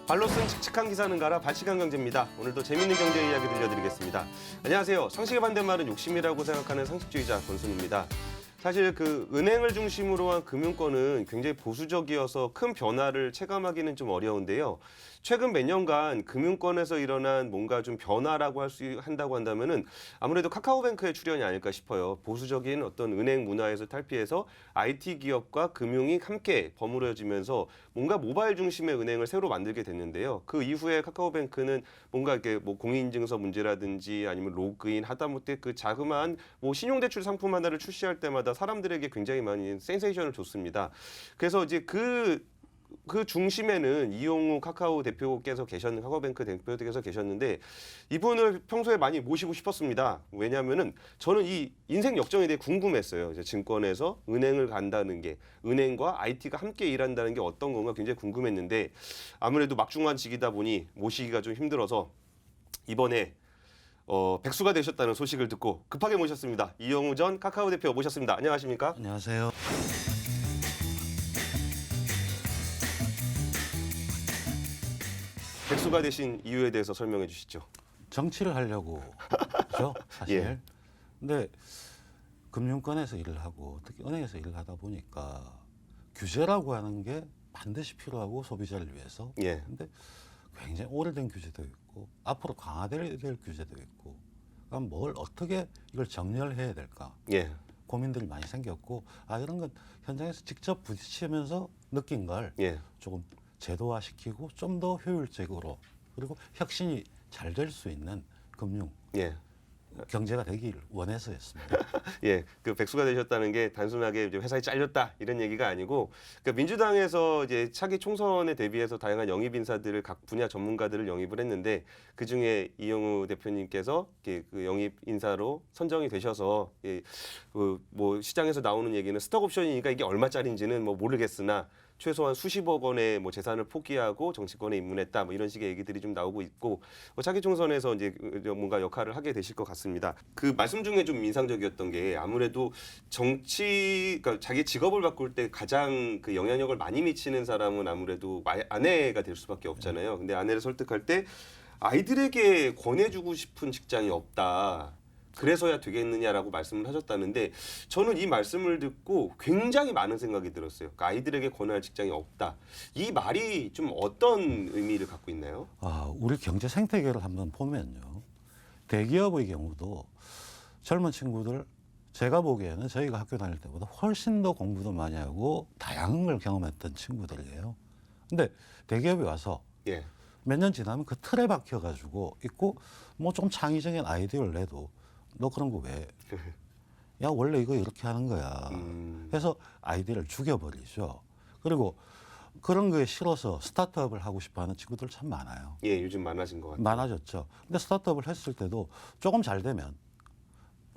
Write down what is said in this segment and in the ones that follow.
발로 쓴 칙칙한 기사는 가라 발칙한 경제입니다. 오늘도 재밌는 경제 이야기 들려드리겠습니다. 안녕하세요. 상식의 반대말은 욕심이라고 생각하는 상식주의자 권순우입니다. 사실 그 은행을 중심으로 한 금융권은 굉장히 보수적이어서 큰 변화를 체감하기는 좀 어려운데요. 최근 몇 년간 금융권에서 일어난 뭔가 좀 변화라고 한다고 한다면은 아무래도 카카오뱅크의 출현이 아닐까 싶어요. 보수적인 어떤 은행 문화에서 탈피해서 IT 기업과 금융이 함께 버무려지면서 뭔가 모바일 중심의 은행을 새로 만들게 됐는데요. 그 이후에 카카오뱅크는 뭔가 이렇게 뭐 공인인증서 문제라든지 아니면 로그인 하다못해 그 자그마한 뭐 신용대출 상품 하나를 출시할 때마다 사람들에게 굉장히 많이 센세이션을 줬습니다. 그래서 이제 그 중심에는 이용우 카카오 대표께서 카카오뱅크 대표께서 계셨는데 이분을 평소에 많이 모시고 싶었습니다. 왜냐하면은 저는 이 인생 역정에 대해 궁금했어요. 이제 증권에서 은행을 간다는 게 은행과 IT가 함께 일한다는 게 어떤 건가 굉장히 궁금했는데 아무래도 막중한 직이다 보니 모시기가 좀 힘들어서 이번에 백수가 되셨다는 소식을 듣고 급하게 모셨습니다. 이용우 전 카카오 대표 모셨습니다. 안녕하십니까? 안녕하세요. 백수가 되신 이유에 대해서 설명해 주시죠. 정치를 하려고 그죠? 사실. 예. 근데 금융권에서 일을 하고 특히 은행에서 일을 하다 보니까 규제라고 하는 게 반드시 필요하고 소비자를 위해서. 예. 근데 굉장히 오래된 규제도 있고 앞으로 강화될 규제도 있고 그럼 뭘 어떻게 이걸 정렬해야 될까? 예. 고민들이 많이 생겼고 이런 건 현장에서 직접 부딪히면서 느낀 걸 예. 조금 제도화시키고 좀 더 효율적으로 그리고 혁신이 잘 될 수 있는 금융 예. 경제가 되길 원해서였습니다. 예, 그 백수가 되셨다는 게 단순하게 이제 회사에 잘렸다 이런 얘기가 아니고, 그 민주당에서 이제 차기 총선에 대비해서 다양한 영입 인사들을 각 분야 전문가들을 영입을 했는데 그 중에 이용우 대표님께서 그 영입 인사로 선정이 되셔서 뭐 시장에서 나오는 얘기는 스톡 옵션이니까 이게 얼마짜리인지는 뭐 모르겠으나 최소한 수십억 원의 뭐 재산을 포기하고 정치권에 입문했다 뭐 이런 식의 얘기들이 좀 나오고 있고 차기 총선에서 이제 뭔가 역할을 하게 되실 것 같습니다. 그 말씀 중에 좀 인상적이었던 게 아무래도 그러니까 자기 직업을 바꿀 때 가장 그 영향력을 많이 미치는 사람은 아무래도 아내가 될 수밖에 없잖아요. 근데 아내를 설득할 때 아이들에게 권해주고 싶은 직장이 없다. 그래서야 되겠느냐라고 말씀을 하셨다는데 저는 이 말씀을 듣고 굉장히 많은 생각이 들었어요. 그러니까 아이들에게 권할 직장이 없다. 이 말이 좀 어떤 의미를 갖고 있나요? 우리 경제 생태계를 한번 보면요. 대기업의 경우도 젊은 친구들 제가 보기에는 저희가 학교 다닐 때보다 훨씬 더 공부도 많이 하고 다양한 걸 경험했던 친구들이에요. 근데 대기업에 와서 예. 몇 년 지나면 그 틀에 박혀가지고 있고 뭐 좀 창의적인 아이디어를 내도 너 그런 거 왜? 야 원래 이거 이렇게 하는 거야. 해서 아이디어를 죽여버리죠. 그리고 그런 거에 싫어서 스타트업을 하고 싶어하는 친구들 참 많아요. 예, 요즘 많아진 것 같아요. 많아졌죠. 근데 스타트업을 했을 때도 조금 잘 되면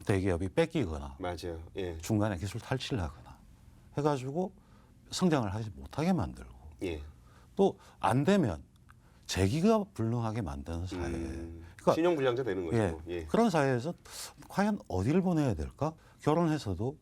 대기업이 뺏기거나 맞아요. 예. 중간에 기술 탈취를 하거나 해가지고 성장을 하지 못하게 만들고 예. 또 안 되면 재기가 불능하게 만드는 사회. 그러니까 신용불량자 되는 거죠. 예. 그런 사회에서 과연 어디를 보내야 될까? 결혼해서도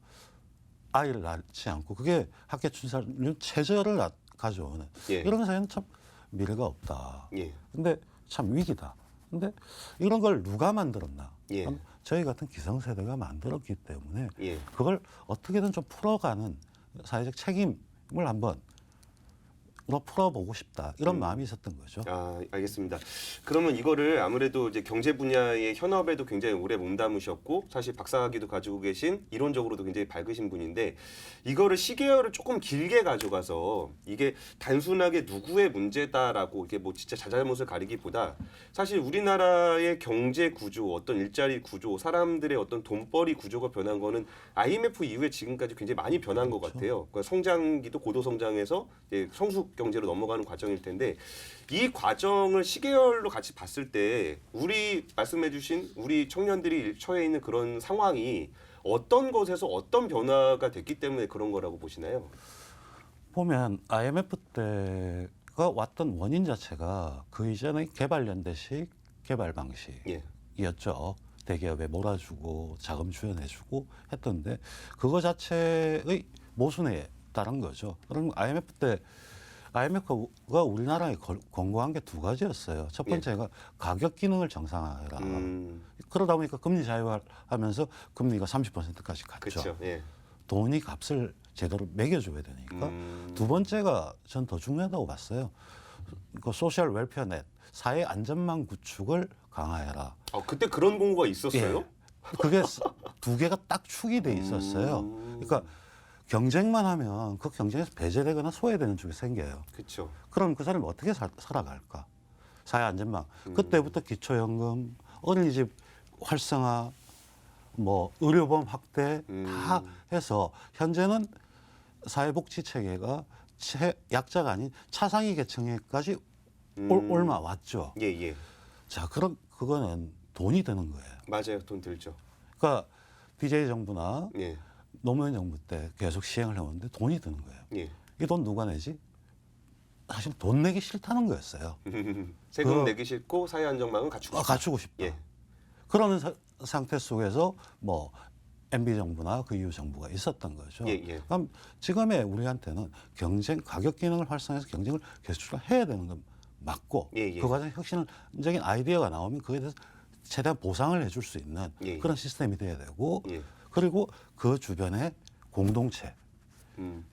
아이를 낳지 않고 그게 학계 출산 최저를 가져오는 예. 이런 사회는 참 미래가 없다. 예. 근데 참 위기다. 근데 이런 걸 누가 만들었나? 예. 저희 같은 기성세대가 만들었기 때문에 예. 그걸 어떻게든 좀 풀어가는 사회적 책임을 한번 풀어보고 싶다. 이런 마음이 있었던 거죠. 알겠습니다. 그러면 이거를 아무래도 이제 경제 분야의 현업에도 굉장히 오래 몸담으셨고 사실 박사학위도 가지고 계신 이론적으로도 굉장히 밝으신 분인데 이거를 시계열을 조금 길게 가져가서 이게 단순하게 누구의 문제다라고 이게 뭐 진짜 자잘못을 가리기보다 사실 우리나라의 경제 구조, 어떤 일자리 구조, 사람들의 어떤 돈벌이 구조가 변한 거는 IMF 이후에 지금까지 굉장히 많이 변한 것 같아요. 그러니까 성장기도 고도 성장해서 이제 성숙 경제로 넘어가는 과정일 텐데 이 과정을 시계열로 같이 봤을 때 우리 말씀해주신 우리 청년들이 처해 있는 그런 상황이 어떤 것에서 어떤 변화가 됐기 때문에 그런 거라고 보시나요? 보면 IMF 때가 왔던 원인 자체가 그 이전의 개발연대식 개발 방식이었죠. 대기업에 몰아주고 자금 지원해주고 했던데 그거 자체의 모순에 따른 거죠. 그럼 IMF 때 IMF가 우리나라에 권고한 게 두 가지였어요. 첫 번째가 가격 기능을 정상화해라. 그러다 보니까 금리 자유화하면서 금리가 30%까지 갔죠. 그렇죠. 예. 돈이 값을 제대로 매겨줘야 되니까. 두 번째가 전 더 중요하다고 봤어요. 그 소셜 웰페어 넷, 사회 안전망 구축을 강화해라. 그때 그런 공고가 있었어요? 예. 그게 두 개가 딱 축이 돼 있었어요. 그러니까 경쟁만 하면 그 경쟁에서 배제되거나 소외되는 쪽이 생겨요. 그렇죠. 그럼 그 사람이 어떻게 살아갈까? 사회 안전망. 그때부터 기초연금, 어린이집 활성화, 뭐 의료보험 확대 다 해서 현재는 사회복지 체계가 약자가 아닌 차상위 계층에까지 올마 왔죠. 예, 예. 자, 그럼 그거는 돈이 드는 거예요. 맞아요. 돈 들죠. 그러니까 DJ 정부나 예. 노무현 정부 때 계속 시행을 해왔는데 돈이 드는 거예요. 예. 이 돈 누가 내지? 사실 돈 내기 싫다는 거였어요. 세금 내기 싫고 사회 안정망은 갖추고 싶다. 갖추고 싶다. 예. 그러는 상태 속에서 뭐 MB 정부나 그 이후 정부가 있었던 거죠. 예, 예. 그럼 지금의 우리한테는 경쟁 가격 기능을 활성화해서 경쟁을 계속 해야 되는 건 맞고 예, 예. 그 과정에 혁신적인 아이디어가 나오면 그에 대해서 최대한 보상을 해줄 수 있는 예, 예. 그런 시스템이 돼야 되고 예. 그리고 그 주변에 공동체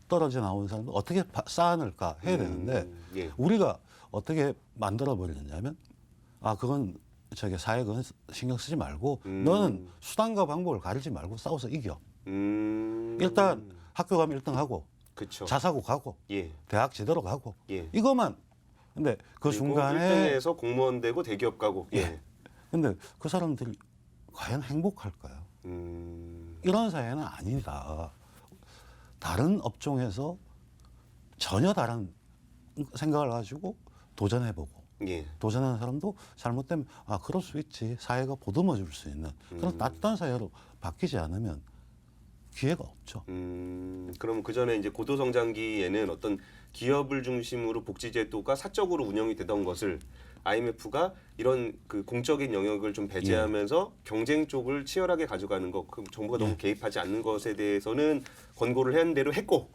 떨어져 나온 사람들 어떻게 쌓아낼까 해야 되는데 예. 우리가 어떻게 만들어 버렸냐면 그건 저기 사회 그건 신경 쓰지 말고 너는 수단과 방법을 가리지 말고 싸워서 이겨. 일단 학교 가면 1등하고 그렇죠. 자사고 가고 예. 대학 제대로 가고 예. 이것만. 근데 그 그리고 중간에 1등에서 공무원 되고 대기업 가고. 예. 근데 그 사람들이 과연 행복할까요? 이런 사회는 아니다. 다른 업종에서 전혀 다른 생각을 가지고 도전해보고 예. 도전하는 사람도 잘못되면 그럴 수 있지. 사회가 보듬어 줄 수 있는 그런 따뜻한 사회로 바뀌지 않으면 기회가 없죠. 그럼 그 전에 이제 고도성장기에는 어떤 기업을 중심으로 복지제도가 사적으로 운영이 되던 것을 IMF가 이런 그 공적인 영역을 좀 배제하면서 경쟁 쪽을 치열하게 가져가는 것, 그 정부가 너무 개입하지 않는 것에 대해서는 권고를 하는 대로 했고,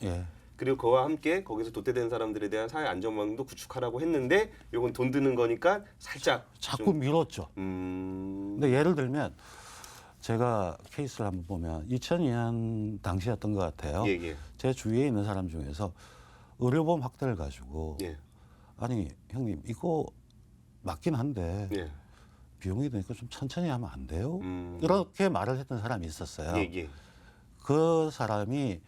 그리고 그와 함께 거기서 도태된 사람들에 대한 사회 안전망도 구축하라고 했는데, 이건 돈 드는 거니까 살짝 자꾸 밀었죠. 근데 예를 들면 제가 케이스를 한번 보면 2002년 당시였던 것 같아요. 예, 예. 제 주위에 있는 사람 중에서 의료보험 확대를 가지고 예. 아니 형님 이거 맞긴 한데 예. 비용이 드니까 좀 천천히 하면 안 돼요? 이렇게 말을 했던 사람이 있었어요. 예, 예. 그 사람이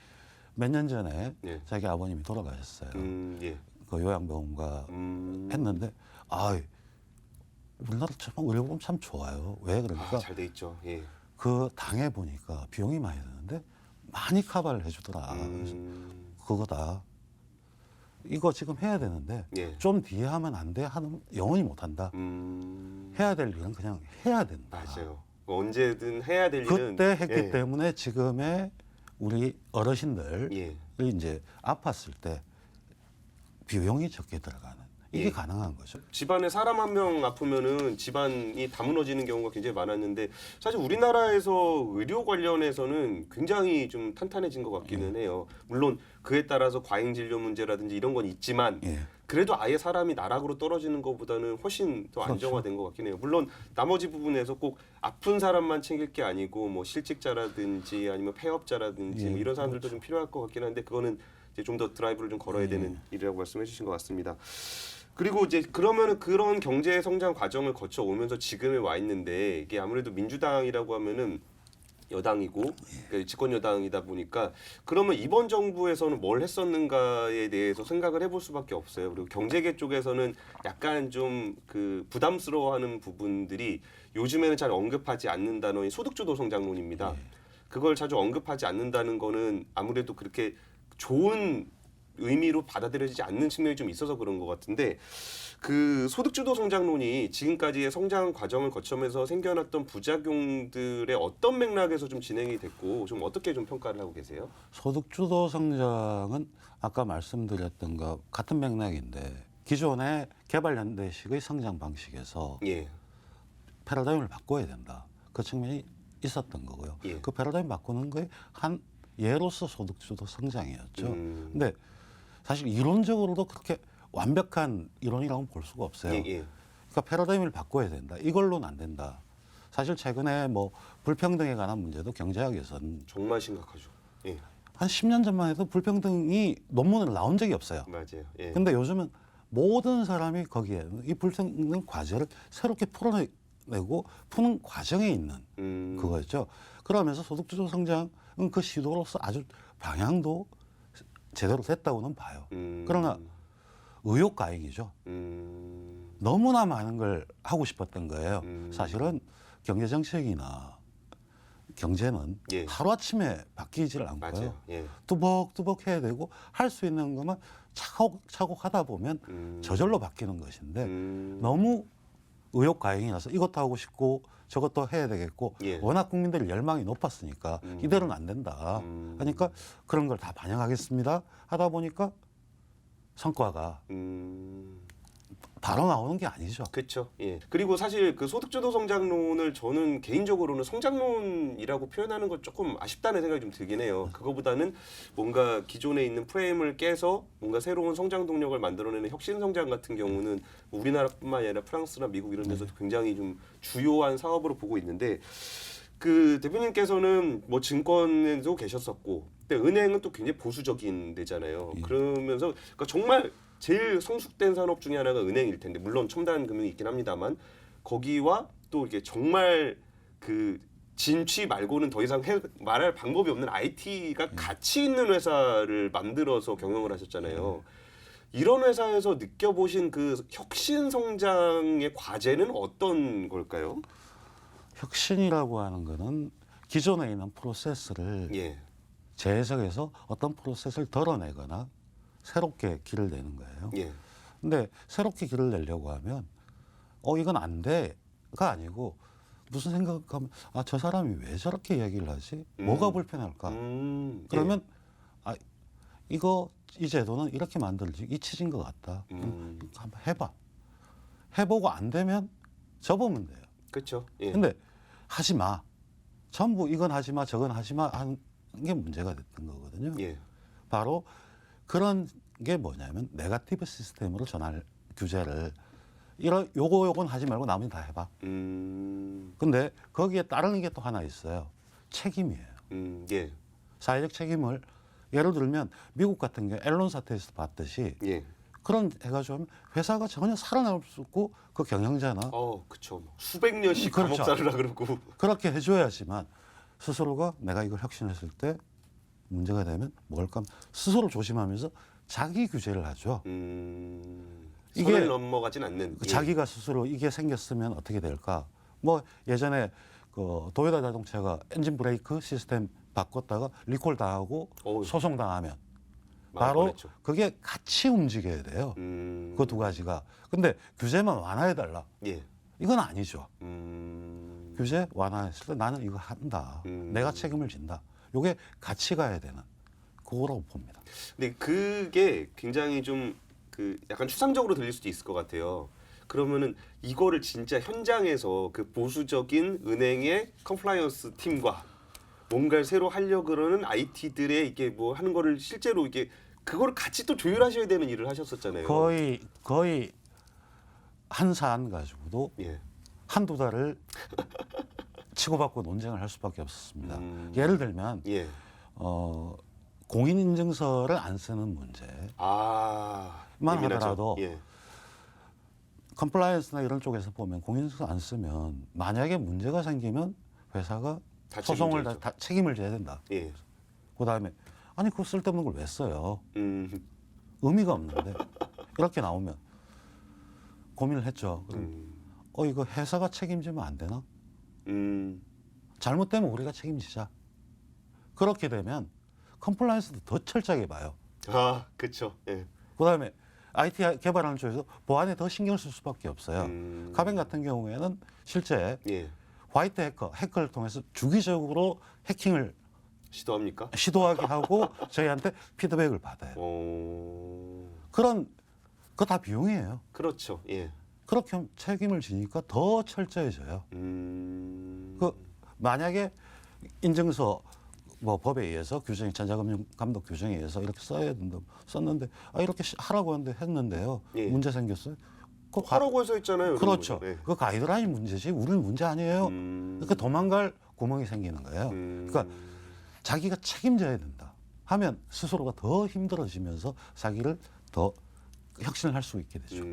몇 년 전에 예. 자기 아버님이 돌아가셨어요. 예. 그 요양병원가 했는데 우리나라 참 의료보험 참 좋아요. 왜 그러니까 잘 돼 있죠. 예. 그 당해 보니까 비용이 많이 드는데 많이 커버를 해주더라. 그거다. 이거 지금 해야 되는데 예. 좀 뒤에 하면 안 돼 하는 영원히 못 한다. 해야 될 일은 그냥 해야 된다. 맞아요. 언제든 해야 될 일은 그때 했기 때문에 지금의 우리 어르신들이 예. 이제 아팠을 때 비용이 적게 들어가는 이게 가능한 거죠. 집안에 사람 한 명 아프면은 집안이 다 무너지는 경우가 굉장히 많았는데 사실 우리나라에서 의료 관련해서는 굉장히 좀 탄탄해진 것 같기는 해요. 물론 그에 따라서 과잉 진료 문제라든지 이런 건 있지만 그래도 아예 사람이 나락으로 떨어지는 것보다는 훨씬 더 안정화된 것 같긴 해요. 물론 나머지 부분에서 꼭 아픈 사람만 챙길 게 아니고 뭐 실직자라든지 아니면 폐업자라든지 뭐 이런 사람들도 좀 필요할 것 같긴 한데 그거는 이제 좀 더 드라이브를 좀 걸어야 되는 일이라고 말씀해 주신 것 같습니다. 그리고 이제 그러면은 그런 경제 성장 과정을 거쳐 오면서 지금에 와 있는데 이게 아무래도 민주당이라고 하면은 여당이고 그러니까 집권 여당이다 보니까 그러면 이번 정부에서는 뭘 했었는가에 대해서 생각을 해볼 수밖에 없어요. 그리고 경제계 쪽에서는 약간 좀 그 부담스러워하는 부분들이 요즘에는 잘 언급하지 않는 단어인 소득주도 성장론입니다. 그걸 자주 언급하지 않는다는 거는 아무래도 그렇게 좋은 의미로 받아들여지지 않는 측면이 좀 있어서 그런 것 같은데 그 소득주도 성장론이 지금까지의 성장 과정을 거쳐면서 생겨났던 부작용들의 어떤 맥락에서 좀 진행이 됐고 좀 어떻게 좀 평가를 하고 계세요? 소득주도 성장은 아까 말씀드렸던 것 같은 맥락인데 기존의 개발연대식의 성장 방식에서 패러다임을 바꿔야 된다. 그 측면이 있었던 거고요. 그 패러다임 바꾸는 거에 한 예로서 소득주도 성장이었죠. 근데 사실 이론적으로도 그렇게 완벽한 이론이라고는 볼 수가 없어요. 예, 예. 그러니까 패러다임을 바꿔야 된다. 이걸로는 안 된다. 사실 최근에 뭐 불평등에 관한 문제도 경제학에서는 정말 심각하죠. 예, 한 10년 전만 해도 불평등이 논문으로 나온 적이 없어요. 맞아요. 예. 근데 요즘은 모든 사람이 거기에 이 불평등 과제를 새롭게 풀어내고 푸는 과정에 있는 그거였죠. 그러면서 소득주도 성장은 그 시도로서 아주 방향도 제대로 됐다고는 봐요. 그러나 의욕가행이죠. 너무나 많은 걸 하고 싶었던 거예요. 사실은 경제정책이나 경제는 예. 하루아침에 바뀌지를 않고요. 맞아요. 예. 뚜벅뚜벅 해야 되고 할 수 있는 것만 차곡차곡 하다 보면 저절로 바뀌는 것인데 너무 의욕가행이라서 이것도 하고 싶고 저것도 해야 되겠고 예. 워낙 국민들의 열망이 높았으니까 이대로는 안 된다. 그러니까 그런 걸 다 반영하겠습니다. 하다 보니까 성과가 바로 나오는 게 아니죠. 그렇죠. 예. 그리고 사실 그 소득주도 성장론을 저는 개인적으로는 성장론이라고 표현하는 건 조금 아쉽다는 생각이 좀 들긴 해요. 그거보다는 뭔가 기존에 있는 프레임을 깨서 뭔가 새로운 성장 동력을 만들어내는 혁신 성장 같은 경우는 우리나라뿐만 아니라 프랑스나 미국 이런 데서도 굉장히 좀 주요한 사업으로 보고 있는데 그 대표님께서는 뭐 증권에도 계셨었고, 근데 은행은 또 굉장히 보수적인 데잖아요. 그러면서 그러니까 정말 제일 성숙된 산업 중에 하나가 은행일 텐데 물론 첨단 금융이 있긴 합니다만 거기와 또 이게 정말 그 진취 말고는 더 이상 말할 방법이 없는 IT가 같이 있는 회사를 만들어서 경영을 하셨잖아요. 이런 회사에서 느껴보신 그 혁신 성장의 과제는 어떤 걸까요? 혁신이라고 하는 거는 기존에 있는 프로세스를 예. 재해석해서 어떤 프로세스를 덜어내거나 새롭게 길을 내는 거예요. 예. 근데 새롭게 길을 내려고 하면 이건 안 돼가 아니고 무슨 생각하면 저 사람이 왜 저렇게 얘기를 하지? 뭐가 불편할까? 그러면 이거 이 제도는 이렇게 만들지 잊혀진 것 같다. 한번 해봐. 해보고 안 되면 접으면 돼요. 그렇죠. 예. 근데 하지 마. 전부 이건 하지 마, 저건 하지 마 하는 게 문제가 됐던 거거든요. 예. 바로 그런 게 뭐냐면 네거티브 시스템으로 전할 규제를 요건 하지 말고 나머지 다 해봐. 근데 거기에 따르는 게 또 하나 있어요. 책임이에요. 예. 사회적 책임을 예를 들면 미국 같은 경우 앨런 사태에서 봤듯이 예. 그런 해가지고 하면 회사가 전혀 살아남을 수 없고 그 경영자나 그렇죠. 수백 년씩 그렇죠. 감옥 살으라 그러고. 그렇게 해줘야지만 스스로가 내가 이걸 혁신했을 때 문제가 되면 뭘까 스스로 조심하면서 자기 규제를 하죠. 선을 넘어가진 않는. 예. 자기가 스스로 이게 생겼으면 어떻게 될까? 뭐 예전에 그 도요타 자동차가 엔진 브레이크 시스템 바꿨다가 리콜 당하고 소송 당하면 바로 그랬죠. 그게 같이 움직여야 돼요. 그 두 가지가. 근데 규제만 완화해 달라. 예. 이건 아니죠. 규제 완화했을 때 나는 이거 한다. 내가 책임을 진다. 이게 같이 가야 되는 그거라고 봅니다. 근데 그게 굉장히 좀 그 약간 추상적으로 들릴 수도 있을 것 같아요. 그러면은 이거를 진짜 현장에서 그 보수적인 은행의 컴플라이언스 팀과 뭔가를 새로 하려고 그러는 IT들의 이게 뭐 하는 거를 실제로 이게 그거를 같이 또 조율하셔야 되는 일을 하셨었잖아요. 거의 한 사안 가지고도 예. 한두 달을 치고받고 논쟁을 할 수밖에 없었습니다. 예를 들면 예. 공인인증서를 안 쓰는 문제만 하더라도 예. 컴플라이언스나 이런 쪽에서 보면 공인인증서 안 쓰면 만약에 문제가 생기면 회사가 다 소송을 책임져야죠. 다 책임을 져야 된다. 예. 그다음에 아니 그거 쓸데없는 걸 왜 써요? 의미가 없는데 이렇게 나오면 고민을 했죠. 그럼 이거 회사가 책임지면 안 되나? 잘못되면 우리가 책임지자. 그렇게 되면 컴플라이언스도 더 철저하게 봐요. 그렇죠. 예. 그다음에 IT 개발하는 쪽에서 보안에 더 신경 쓸 수밖에 없어요. 카뱅 같은 경우에는 실제 예. 화이트 해커를 통해서 주기적으로 해킹을 시도합니까? 시도하게 하고 저희한테 피드백을 받아요. 그거 다 비용이에요. 그렇죠. 예. 그렇게 하면 책임을 지니까 더 철저해져요. 만약에 인증서 뭐 법에 의해서 규정이 전자금융 감독 규정에 의해서 이렇게 써야 된다 썼는데 이렇게 하라고 하는데 했는데요. 예. 문제 생겼어요. 그 하라고 해서 있잖아요. 이런 그렇죠. 거죠. 네. 그 가이드라인 문제지 우리는 문제 아니에요. 그러니까 도망갈 구멍이 생기는 거예요. 그러니까 자기가 책임져야 된다 하면 스스로가 더 힘들어지면서 자기를 더 혁신을 할 수 있게 되죠.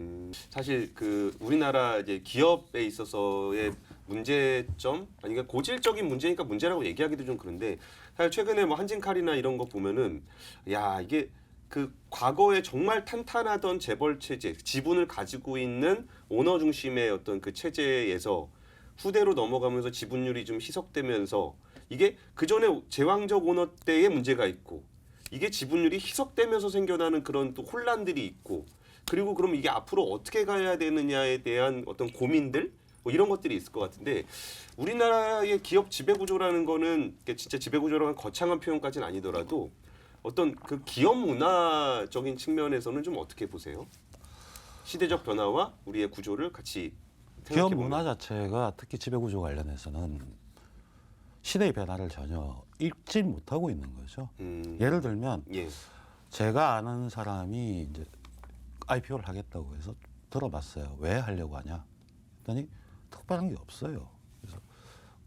사실 그 우리나라 이제 기업에 있어서의 문제점 아니 그러니까 고질적인 문제니까 문제라고 얘기하기도 좀 그런데 사실 최근에 뭐 한진칼이나 이런 거 보면은 야 이게 그 과거에 정말 탄탄하던 재벌 체제 지분을 가지고 있는 오너 중심의 어떤 그 체제에서 후대로 넘어가면서 지분율이 좀 희석되면서 이게 그 전에 제왕적 오너 때의 문제가 있고 이게 지분율이 희석되면서 생겨나는 그런 또 혼란들이 있고 그리고 그럼 이게 앞으로 어떻게 가야 되느냐에 대한 어떤 고민들 뭐 이런 것들이 있을 것 같은데 우리나라의 기업 지배구조라는 거는 진짜 지배구조라는 거창한 표현까지는 아니더라도 어떤 그 기업 문화적인 측면에서는 좀 어떻게 보세요? 시대적 변화와 우리의 구조를 같이 기업 생각해보면. 문화 자체가 특히 지배구조 관련해서는 시대의 변화를 전혀 읽지 못하고 있는 거죠. 예를 들면 예. 제가 아는 사람이 이제 IPO를 하겠다고 해서 들어봤어요. 왜 하려고 하냐? 했더니 특별한 게 없어요. 그래서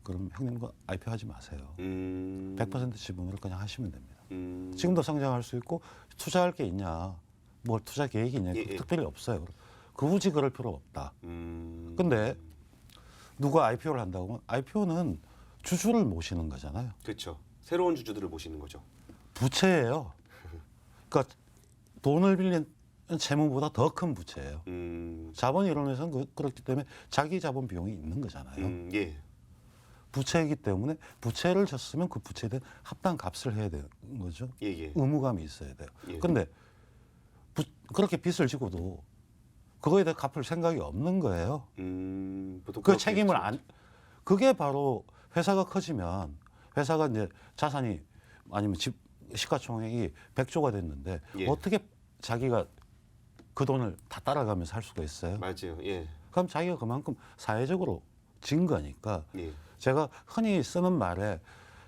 그럼 형님과 IPO 하지 마세요. 100% 지분으로 그냥 하시면 됩니다. 지금도 성장할 수 있고 투자할 게 있냐? 뭘 투자 계획이 있냐? 예, 예. 특별히 없어요. 굳이 그럴 필요 없다. 근데 누가 IPO를 한다고 하면 IPO는 주주를 모시는 거잖아요. 그렇죠. 새로운 주주들을 모시는 거죠. 부채예요. 그러니까 돈을 빌린 채무보다 더 큰 부채예요. 자본 이론에서는 그렇기 때문에 자기 자본 비용이 있는 거잖아요. 예. 부채이기 때문에 부채를 졌으면 그 부채에 대한 합당 값을 해야 되는 거죠. 예, 예. 의무감이 있어야 돼요. 예. 근데 그렇게 빚을 지고도 그거에 대해 갚을 생각이 없는 거예요. 보통 그 그렇게 책임을 있죠. 안 그게 바로 회사가 커지면 회사가 이제 자산이 아니면 집 시가총액이 100조가 됐는데 예. 어떻게 자기가 그 돈을 다 따라가면서 할 수가 있어요? 맞아요. 예. 그럼 자기가 그만큼 사회적으로 진 거니까 예. 제가 흔히 쓰는 말에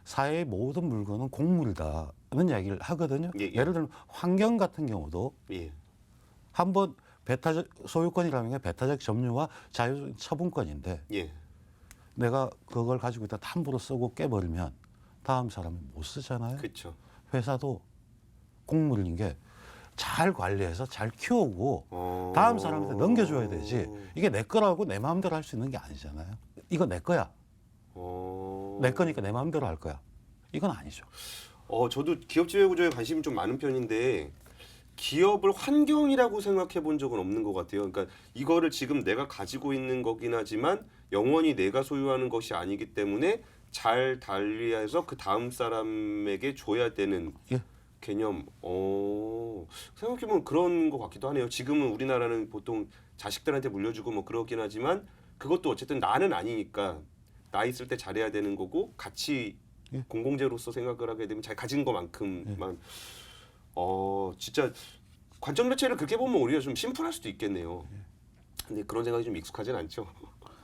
사회의 모든 물건은 곡물이다는 얘기를 하거든요. 예, 예. 예를 들면 환경 같은 경우도 예. 한번 배타적 소유권이라는 게 배타적 점유와 자유적 처분권인데 예. 내가 그걸 가지고 있다 함부로 쓰고 깨버리면 다음 사람이 못 쓰잖아요. 그렇죠. 회사도 곡물인 게 잘 관리해서 잘 키우고 다음 사람한테 넘겨줘야 되지. 이게 내 거라고 내 마음대로 할 수 있는 게 아니잖아요. 이거 내 거야. 내 거니까 내 마음대로 할 거야. 이건 아니죠. 저도 기업 지배 구조에 관심이 좀 많은 편인데 기업을 환경이라고 생각해 본 적은 없는 것 같아요. 그러니까 이거를 지금 내가 가지고 있는 거긴 하지만 영원히 내가 소유하는 것이 아니기 때문에 잘 관리해서 그 다음 사람에게 줘야 되는 예. 개념. 생각해보면 그런 것 같기도 하네요. 지금은 우리나라는 보통 자식들한테 물려주고 뭐 그러긴 하지만 그것도 어쨌든 나는 아니니까 나 있을 때 잘해야 되는 거고 같이 예. 공공재로서 생각을 하게 되면 잘 가진 것만큼만 진짜 관점 자체를 그렇게 보면 오히려 좀 심플할 수도 있겠네요. 근데 그런 생각이 좀 익숙하진 않죠.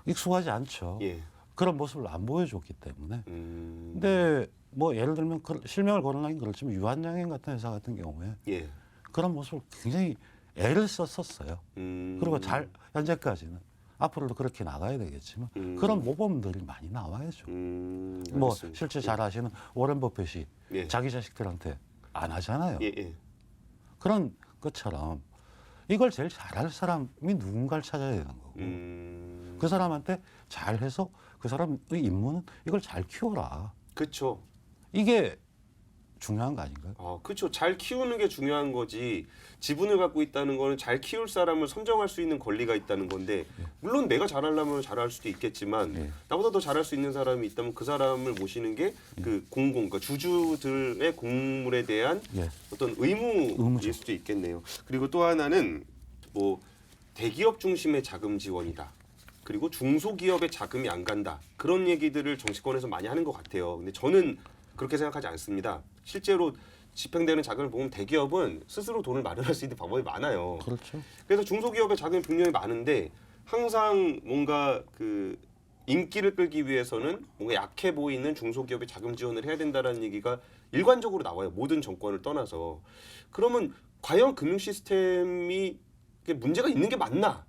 익숙하지 않죠. 예. 그런 모습을 안 보여줬기 때문에. 음. 근데 뭐 예를 들면 실명을 거론하긴 그렇지만 유한양행 같은 회사 같은 경우에 예. 그런 모습을 굉장히 애를 썼었어요. 그리고 현재까지는 앞으로도 그렇게 나가야 되겠지만 그런 모범들이 많이 나와야죠. 뭐 알겠습니다. 실제 잘 아시는 워렌 버핏이 예. 자기 자식들한테 안 하잖아요. 예, 예. 그런 것처럼 이걸 제일 잘할 사람이 누군가를 찾아야 되는 거고 그 사람한테 잘해서 그 사람의 임무는 이걸 잘 키워라. 그렇죠. 이게 중요한 거 아닌가요? 그렇죠. 잘 키우는 게 중요한 거지. 지분을 갖고 있다는 거는 잘 키울 사람을 선정할 수 있는 권리가 있다는 건데 물론 내가 잘하려면 잘할 수도 있겠지만 예. 나보다 더 잘할 수 있는 사람이 있다면 그 사람을 모시는 게 그 그러니까 주주들의 공물에 대한 예. 어떤 의무일 의무죠. 수도 있겠네요. 그리고 또 하나는 뭐 대기업 중심의 자금 지원이다. 그리고 중소기업의 자금이 안 간다. 그런 얘기들을 정치권에서 많이 하는 것 같아요. 근데 저는 그렇게 생각하지 않습니다. 실제로 집행되는 자금을 보면 대기업은 스스로 돈을 마련할 수 있는 방법이 많아요. 그렇죠. 그래서 중소기업의 자금이 분명히 많은데 항상 뭔가 그 인기를 끌기 위해서는 뭔가 약해 보이는 중소기업에 자금 지원을 해야 된다라는 얘기가 일관적으로 나와요. 모든 정권을 떠나서. 그러면 과연 금융 시스템이 문제가 있는 게 맞나?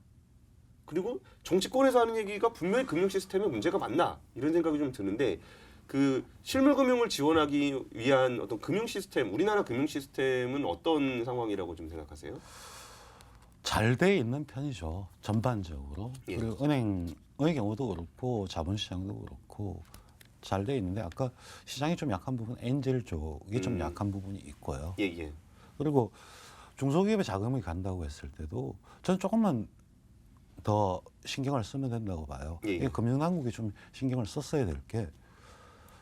그리고 정치권에서 하는 얘기가 분명히 금융 시스템에 문제가 많나? 이런 생각이 좀 드는데 그 실물 금융을 지원하기 위한 어떤 금융 시스템, 우리나라 금융 시스템은 어떤 상황이라고 좀 생각하세요? 잘 돼 있는 편이죠. 전반적으로. 예. 그리고 은행의 경우도 그렇고 자본시장도 그렇고 잘 돼 있는데 아까 시장이 좀 약한 부분, 엔젤 쪽이 좀 약한 부분이 있고요. 예, 예. 그리고 중소기업에 자금이 간다고 했을 때도 저는 조금만 더 신경을 쓰면 된다고 봐요. 예, 예. 이게 금융당국이 좀 신경을 썼어야 될 게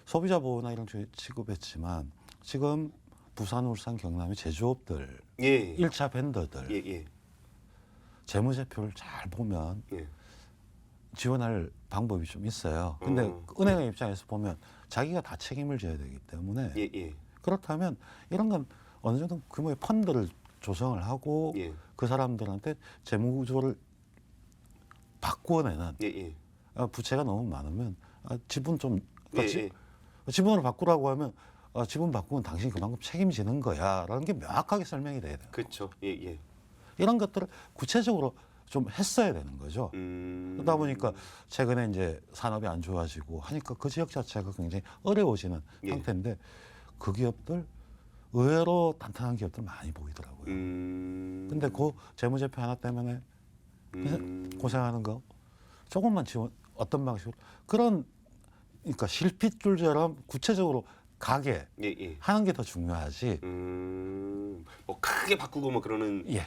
소비자 보호나 이런 쪽에 취급했지만 지금 부산, 울산, 경남의 제조업들, 예. 1차 벤더들 예, 예. 재무제표를 잘 보면 예. 지원할 방법이 좀 있어요. 근데 은행의 입장에서 보면 자기가 다 책임을 져야 되기 때문에 예, 예. 그렇다면 이런 건 어느 정도 규모의 펀드를 조성을 하고 예. 그 사람들한테 재무 구조를 바꾸어내는 예, 예. 부채가 너무 많으면 지분 좀 예, 같이 예. 지분을 바꾸라고 하면 지분 바꾸면 당신이 그만큼 책임지는 거야라는 게 명확하게 설명이 돼야 돼요. 그렇죠. 예, 예. 이런 것들을 구체적으로 좀 했어야 되는 거죠. 그러다 보니까 최근에 이제 산업이 안 좋아지고 하니까 그 지역 자체가 굉장히 어려워지는 예. 상태인데 그 기업들 의외로 단단한 기업들 많이 보이더라고요. 근데 그 재무제표 하나 때문에 고생하는 거 조금만 지원 어떤 방식으로 그런 그러니까 실핏줄처럼 구체적으로 가게 예, 예. 하는 게 더 중요하지. 뭐 크게 바꾸고 뭐 그러는 예.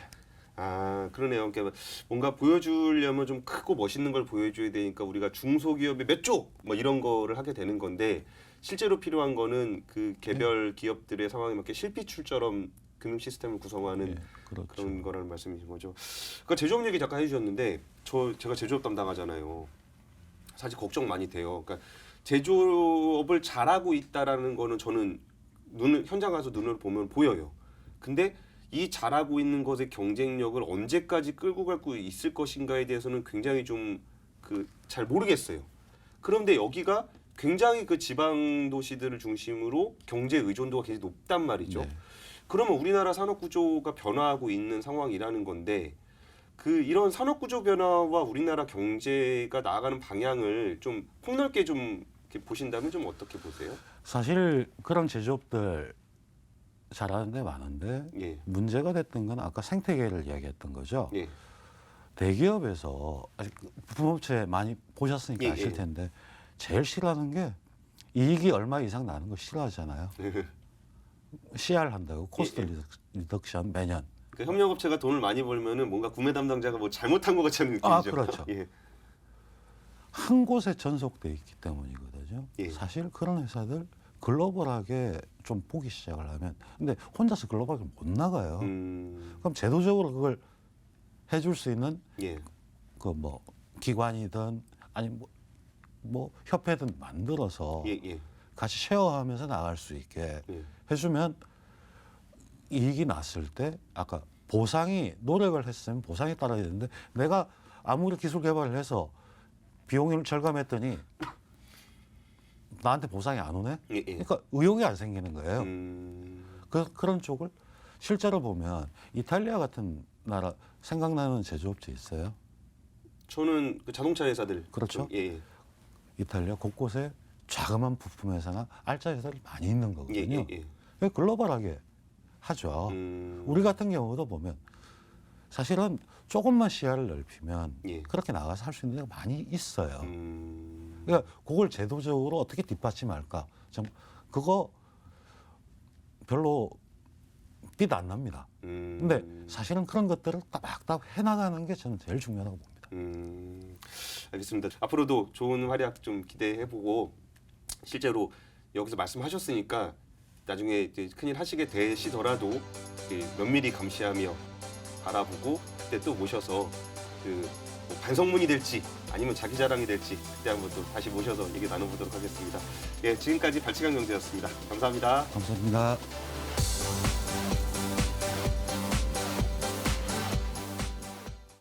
아, 그러네요. 그러니까 뭔가 보여주려면 좀 크고 멋있는 걸 보여줘야 되니까 우리가 중소기업의 몇 조 뭐 이런 거를 하게 되는 건데 실제로 필요한 거는 그 개별 기업들의 상황에 맞게 실핏줄처럼 금융 시스템을 구성하는 예, 그렇죠. 그런 거라는 말씀이신 거죠. 그러니까 제조업 얘기 잠깐 해주셨는데 제가 제조업 담당하잖아요. 사실 걱정 많이 돼요. 그러니까 제조업을 잘하고 있다라는 거는 저는 현장 가서 눈을 보면 보여요. 근데 이 잘하고 있는 것의 경쟁력을 언제까지 끌고 갈 수 있을 것인가에 대해서는 굉장히 좀 잘 모르겠어요. 그런데 여기가 굉장히 그 지방 도시들을 중심으로 경제 의존도가 굉장히 높단 말이죠. 네. 그러면 우리나라 산업 구조가 변화하고 있는 상황이라는 건데 이런 산업 구조 변화와 우리나라 경제가 나아가는 방향을 좀 폭넓게 좀 이렇게 보신다면 좀 어떻게 보세요? 사실 그런 제조업들 잘하는 데 많은데 예. 문제가 됐던 건 아까 생태계를 이야기했던 거죠. 예. 대기업에서 아직 부업체 많이 보셨으니까 예, 아실 예. 텐데 제일 싫어하는 게 이익이 얼마 이상 나는 거 싫어하잖아요. CR 한다고 코스트 리덕션 매년. 그 협력업체가 돈을 많이 벌면은 뭔가 구매 담당자가 뭐 잘못한 것 같은 느낌이죠. 그렇죠. 예. 한 곳에 전속돼 있기 때문이거든요. 예. 사실 그런 회사들 글로벌하게 좀 보기 시작을 하면 근데 혼자서 글로벌하게 못 나가요. 그럼 제도적으로 그걸 해줄 수 있는 예. 그 뭐 기관이든 아니 뭐 협회든 만들어서 예. 예. 같이 쉐어하면서 나갈 수 있게 예. 해주면 이익이 났을 때 아까 보상이 노력을 했으면 보상이 따라야 되는데 내가 아무리 기술 개발을 해서 비용을 절감했더니 나한테 보상이 안 오네. 예. 예. 그러니까 의욕이 안 생기는 거예요. 그런 쪽을 실제로 보면 이탈리아 같은 나라 생각나는 제조업체 있어요? 저는 그 자동차 회사들. 그렇죠. 예. 예. 이탈리아 곳곳에 자그마한 부품 회사나 알짜 회사들이 많이 있는 예. 거거든요. 예. 그러니까 글로벌하게 하죠. 우리 같은 경우도 보면 사실은 조금만 시야를 넓히면 예. 그렇게 나가서 할 수 있는 데가 많이 있어요. 음. 그러니까 그걸 제도적으로 어떻게 뒷받침할까? 좀 그거 별로 빛 안 납니다. 근데 사실은 그런 것들을 따박따박 해나가는 게 저는 제일 중요하다고 봅니다. 알겠습니다. 앞으로도 좋은 활약 좀 기대해보고 실제로 여기서 말씀하셨으니까 나중에 이제 큰일 하시게 되시더라도 면밀히 감시하며 바라보고 그때 또 모셔서 뭐 반성문이 될지 아니면 자기 자랑이 될지 그때 한번 또 다시 모셔서 얘기 나눠보도록 하겠습니다. 예, 지금까지 발치강 경제였습니다. 감사합니다. 감사합니다.